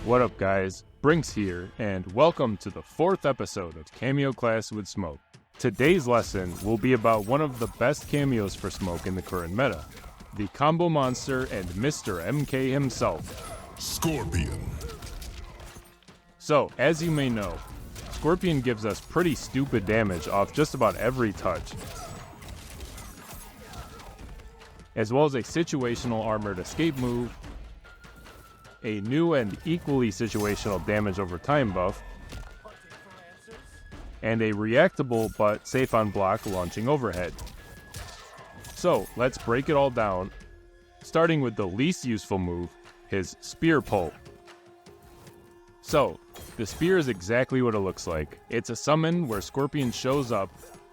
What up guys, Brinks here, and welcome to the 4th episode of Kameo Class with Smoke. Today's lesson will be about one of the best cameos for Smoke in the current meta, the combo monster and Mr. MK himself, Scorpion. So, as you may know, Scorpion gives us pretty stupid damage off just about every touch, as well as a situational armored escape move, a new and equally situational damage over time buff, and a reactable but safe on block launching overhead. So let's break it all down, starting with the least useful move, his spear pull. So, the spear is exactly what it looks like. It's a summon where Scorpion shows up,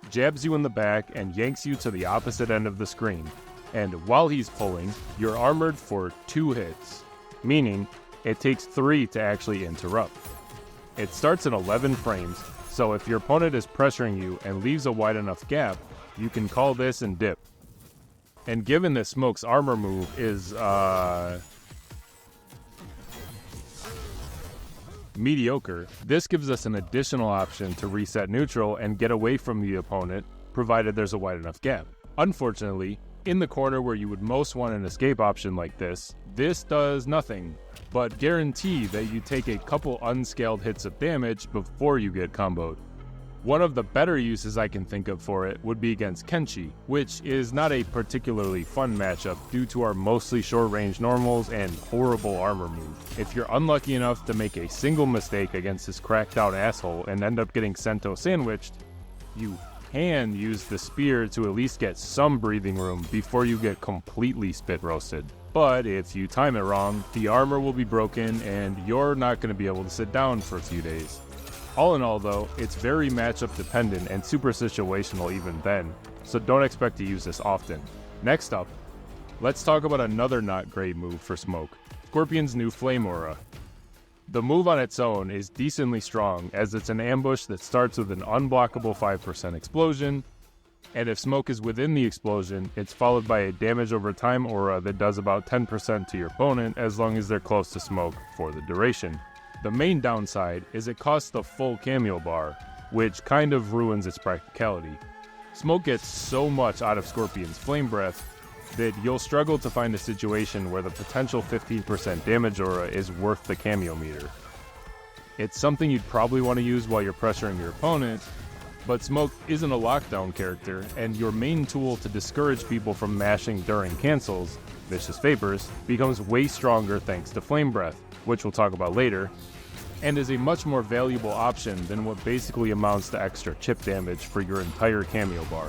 jabs you in the back, and yanks you to the opposite end of the screen. And while he's pulling, you're armored for 2 hits. Meaning, it takes 3 to actually interrupt. It starts in 11 frames, so if your opponent is pressuring you and leaves a wide enough gap, you can call this and dip. And given that Smoke's armor move is, mediocre, this gives us an additional option to reset neutral and get away from the opponent, provided there's a wide enough gap. Unfortunately, in the corner where you would most want an escape option like this does nothing, but guarantee that you take a couple unscaled hits of damage before you get comboed. One of the better uses I can think of for it would be against Kenshi, which is not a particularly fun matchup due to our mostly short-range normals and horrible armor move. If you're unlucky enough to make a single mistake against this cracked out asshole and end up getting Sento sandwiched, you can use the spear to at least get some breathing room before you get completely spit roasted. But if you time it wrong, the armor will be broken and you're not going to be able to sit down for a few days. All in all though, it's very matchup dependent and super situational even then, so don't expect to use this often. Next up, let's talk about another not great move for Smoke, Scorpion's new Flame Aura. The move on its own is decently strong, as it's an ambush that starts with an unblockable 5% explosion, and if Smoke is within the explosion, it's followed by a damage over time aura that does about 10% to your opponent as long as they're close to Smoke for the duration. The main downside is it costs the full Kameo bar, which kind of ruins its practicality. Smoke gets so much out of Scorpion's Flame Breath that you'll struggle to find a situation where the potential 15% damage aura is worth the Kameo meter. It's something you'd probably want to use while you're pressuring your opponent, but Smoke isn't a lockdown character, and your main tool to discourage people from mashing during cancels, Vicious Vapors, becomes way stronger thanks to Flame Breath, which we'll talk about later, and is a much more valuable option than what basically amounts to extra chip damage for your entire Kameo bar.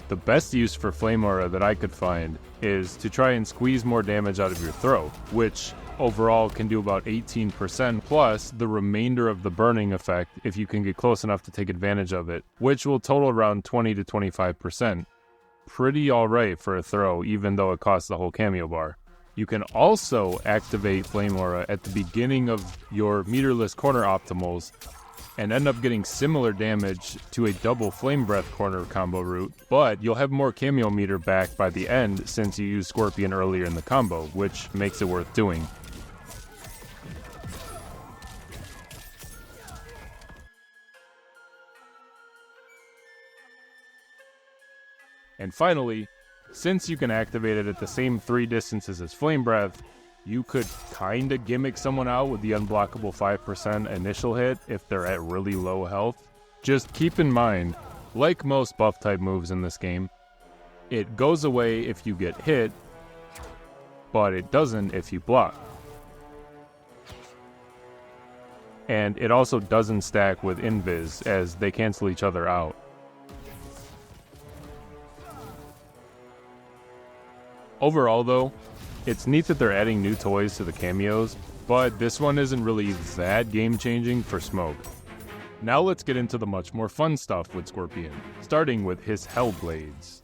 The best use for Flame Aura that I could find is to try and squeeze more damage out of your throw, which overall can do about 18% plus the remainder of the burning effect if you can get close enough to take advantage of it, which will total around 20 to 25%. Pretty alright for a throw, even though it costs the whole Kameo bar. You can also activate Flame Aura at the beginning of your meterless corner optimals and end up getting similar damage to a double Flame Breath corner combo route, but you'll have more Kameo meter back by the end since you used Scorpion earlier in the combo, which makes it worth doing. And finally, since you can activate it at the same 3 distances as Flame Breath, you could kinda gimmick someone out with the unblockable 5% initial hit if they're at really low health. Just keep in mind, like most buff type moves in this game, it goes away if you get hit, but it doesn't if you block. And it also doesn't stack with Invis, as they cancel each other out. Overall though, it's neat that they're adding new toys to the cameos, but this one isn't really that game-changing for Smoke. Now let's get into the much more fun stuff with Scorpion, starting with his Hellblades.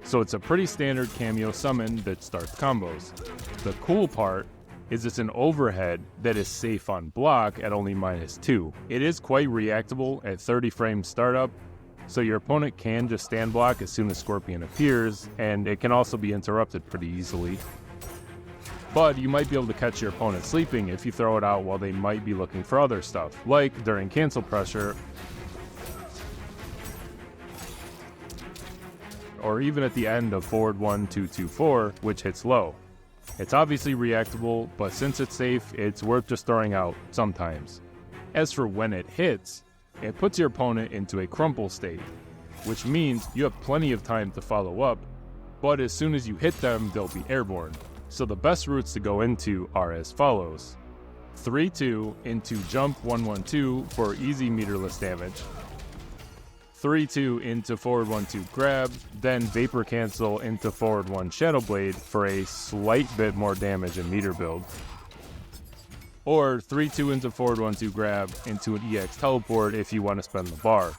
So it's a pretty standard Kameo summon that starts combos. The cool part is it's an overhead that is safe on block at only -2. It is quite reactable at 30 frames startup, so your opponent can just stand block as soon as Scorpion appears, and it can also be interrupted pretty easily. But you might be able to catch your opponent sleeping if you throw it out while they might be looking for other stuff, like during cancel pressure, or even at the end of forward 1, 2, 2, 4, which hits low. It's obviously reactable, but since it's safe, it's worth just throwing out sometimes. As for when it hits, it puts your opponent into a crumple state, which means you have plenty of time to follow up, but as soon as you hit them, they'll be airborne. So the best routes to go into are as follows. 3-2 into jump 1-1-2 for easy meterless damage. 3-2 into forward 1-2 grab, then vapor cancel into forward 1 shadow blade for a slight bit more damage in meter build. Or 3-2 into forward 1-2 grab into an EX teleport if you want to spend the bar.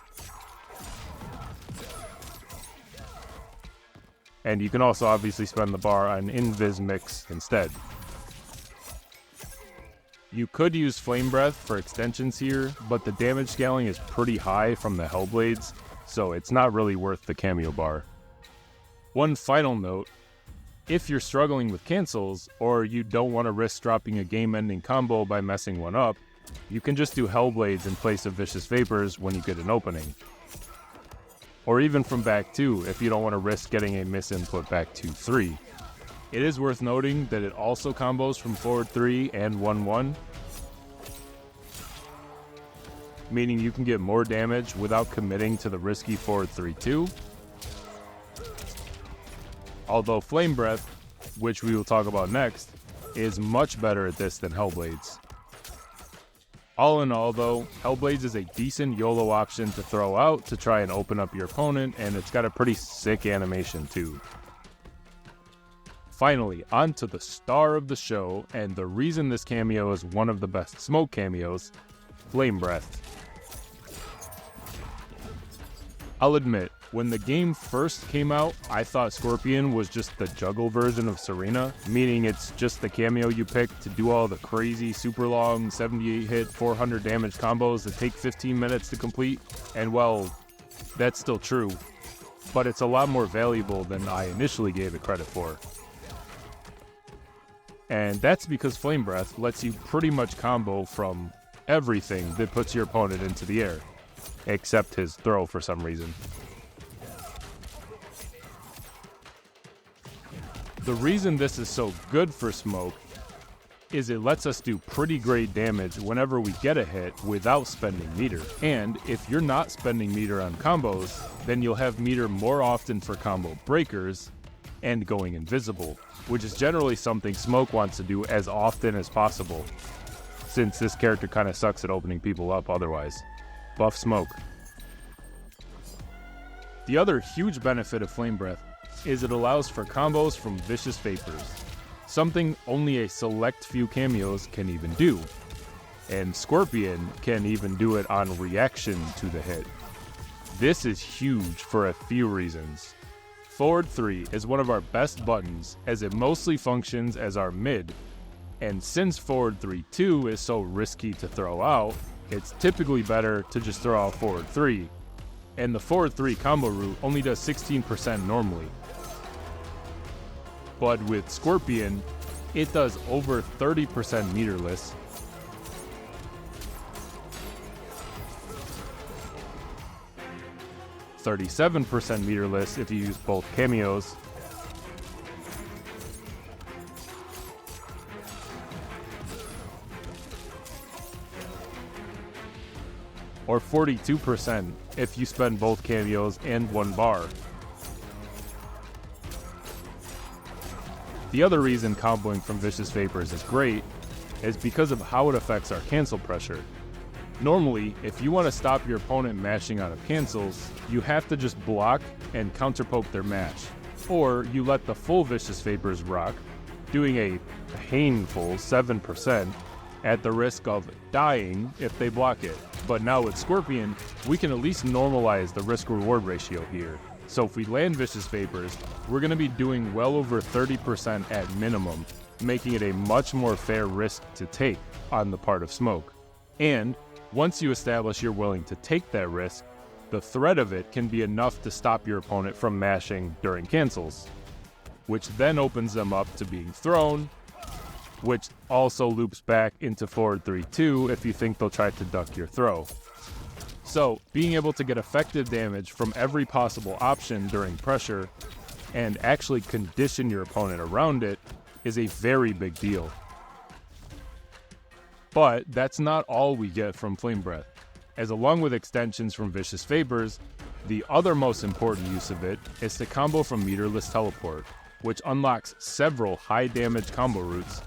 And you can also obviously spend the bar on Invis Mix instead. You could use Flame Breath for extensions here, but the damage scaling is pretty high from the Hellblades, so it's not really worth the Kameo bar. One final note, if you're struggling with cancels, or you don't want to risk dropping a game-ending combo by messing one up, you can just do Hellblades in place of Vicious Vapors when you get an opening. Or even from back 2 if you don't want to risk getting a misinput back 2-3. It is worth noting that it also combos from forward 3 and 1-1, meaning you can get more damage without committing to the risky forward 3-2. Although Flame Breath, which we will talk about next, is much better at this than Hellblades. All in all though, Hellblades is a decent YOLO option to throw out to try and open up your opponent, and it's got a pretty sick animation too. Finally, on to the star of the show, and the reason this cameo is one of the best smoke cameos, Flame Breath. I'll admit, when the game first came out, I thought Scorpion was just the juggle version of Serena, meaning it's just the cameo you pick to do all the crazy, super long, 78 hit, 400 damage combos that take 15 minutes to complete, and well, that's still true, but it's a lot more valuable than I initially gave it credit for. And that's because Flame Breath lets you pretty much combo from everything that puts your opponent into the air, except his throw for some reason. The reason this is so good for smoke is it lets us do pretty great damage whenever we get a hit without spending meter. And if you're not spending meter on combos, then you'll have meter more often for combo breakers and going invisible, which is generally something Smoke wants to do as often as possible, since this character kind of sucks at opening people up otherwise. Buff Smoke. The other huge benefit of Flame Breath is it allows for combos from Vicious Vapors, something only a select few cameos can even do, and Scorpion can even do it on reaction to the hit. This is huge for a few reasons. Forward 3 is one of our best buttons as it mostly functions as our mid, and since forward 3-2 is so risky to throw out, it's typically better to just throw out forward 3, and the forward 3 combo route only does 16% normally. But with Scorpion, it does over 30% meterless, 37% meterless if you use both cameos, or 42% if you spend both cameos and one bar. The other reason comboing from Vicious Vapors is great is because of how it affects our cancel pressure. Normally, if you want to stop your opponent mashing out of cancels, you have to just block and counterpoke their mash, or you let the full Vicious Vapors rock, doing a painful 7% at the risk of dying if they block it. But now with Scorpion, we can at least normalize the risk-reward ratio here. So if we land Vicious Vapors, we're going to be doing well over 30% at minimum, making it a much more fair risk to take on the part of Smoke. And once you establish you're willing to take that risk, the threat of it can be enough to stop your opponent from mashing during cancels, which then opens them up to being thrown, which also loops back into forward 3-2 if you think they'll try to duck your throw. So, being able to get effective damage from every possible option during pressure and actually condition your opponent around it is a very big deal. But that's not all we get from Flame Breath, as along with extensions from Vicious Vapors, the other most important use of it is to combo from Meterless Teleport, which unlocks several high damage combo routes.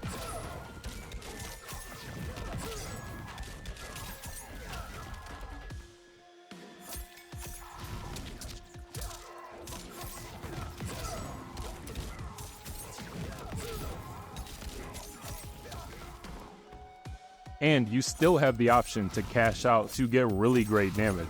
And you still have the option to cash out to get really great damage.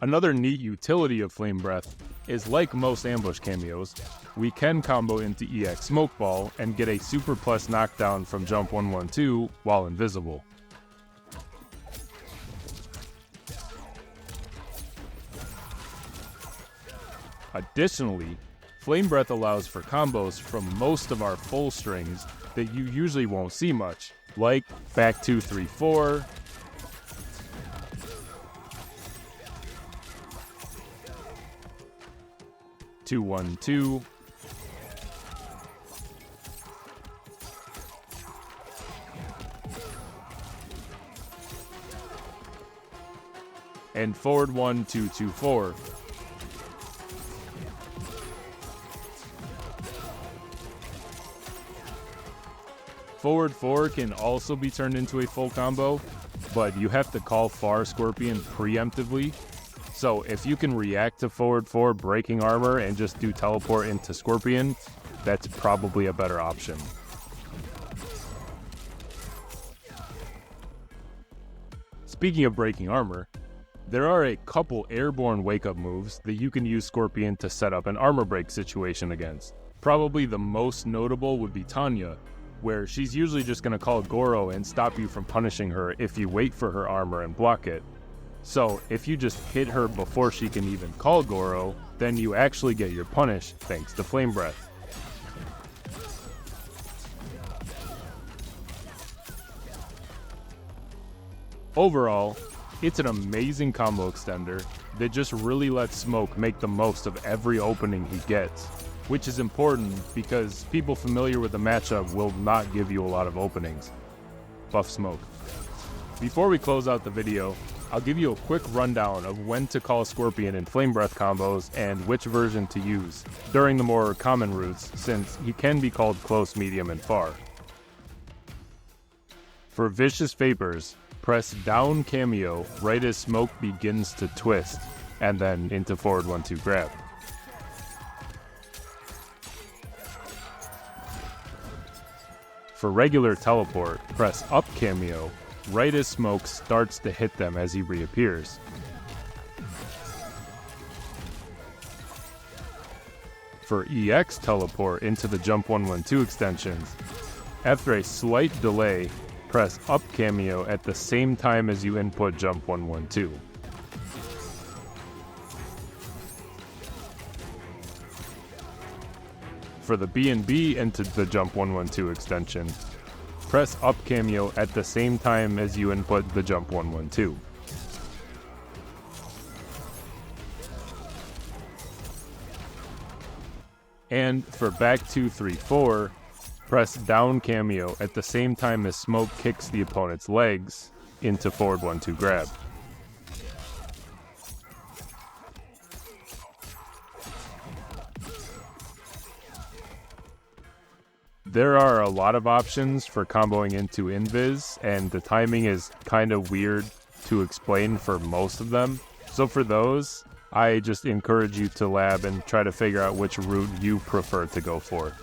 Another neat utility of Flame Breath is, like most ambush cameos, we can combo into EX Smoke Ball and get a Super Plus knockdown from Jump 112 while invisible. Additionally, Flame Breath allows for combos from most of our full strings that you usually won't see much, like back 2-3-4, two, 1-2, and forward 1-2-2-4. Forward 4 can also be turned into a full combo, but you have to call Far Scorpion preemptively. So if you can react to forward 4 breaking armor and just do teleport into Scorpion, that's probably a better option. Speaking of breaking armor, there are a couple airborne wake-up moves that you can use Scorpion to set up an armor break situation against. Probably the most notable would be Tanya, where she's usually just going to call Goro and stop you from punishing her if you wait for her armor and block it. So if you just hit her before she can even call Goro, then you actually get your punish thanks to Flame Breath. Overall, it's an amazing combo extender that just really lets Smoke make the most of every opening he gets, which is important because people familiar with the matchup will not give you a lot of openings. Buff Smoke. Before we close out the video, I'll give you a quick rundown of when to call Scorpion in Flame Breath combos and which version to use during the more common routes, since he can be called close, medium, and far. For Vicious Vapors, press down Kameo right as Smoke begins to twist, and then into forward 1-2 grab. For regular teleport, press up Kameo right as Smoke starts to hit them as he reappears. For EX teleport into the Jump 112 extensions, after a slight delay, press up Kameo at the same time as you input Jump 112. For the B&B into the Jump 112 extension, press up Kameo at the same time as you input the Jump 112. And for back 2-3-4, press down Kameo at the same time as Smoke kicks the opponent's legs into forward 1-2 grab. There are a lot of options for comboing into Invis, and the timing is kind of weird to explain for most of them. So for those, I just encourage you to lab and try to figure out which route you prefer to go for.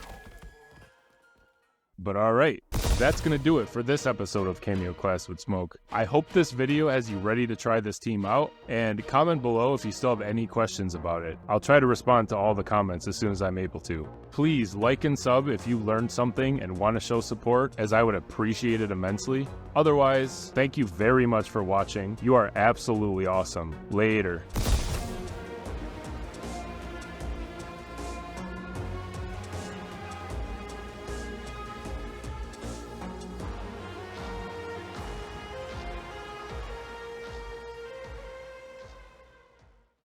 But alright, that's gonna do it for this episode of Kameo Klass with Smoke. I hope this video has you ready to try this team out, and comment below if you still have any questions about it. I'll try to respond to all the comments as soon as I'm able to. Please like and sub if you learned something and want to show support, as I would appreciate it immensely. Otherwise, thank you very much for watching. You are absolutely awesome. Later.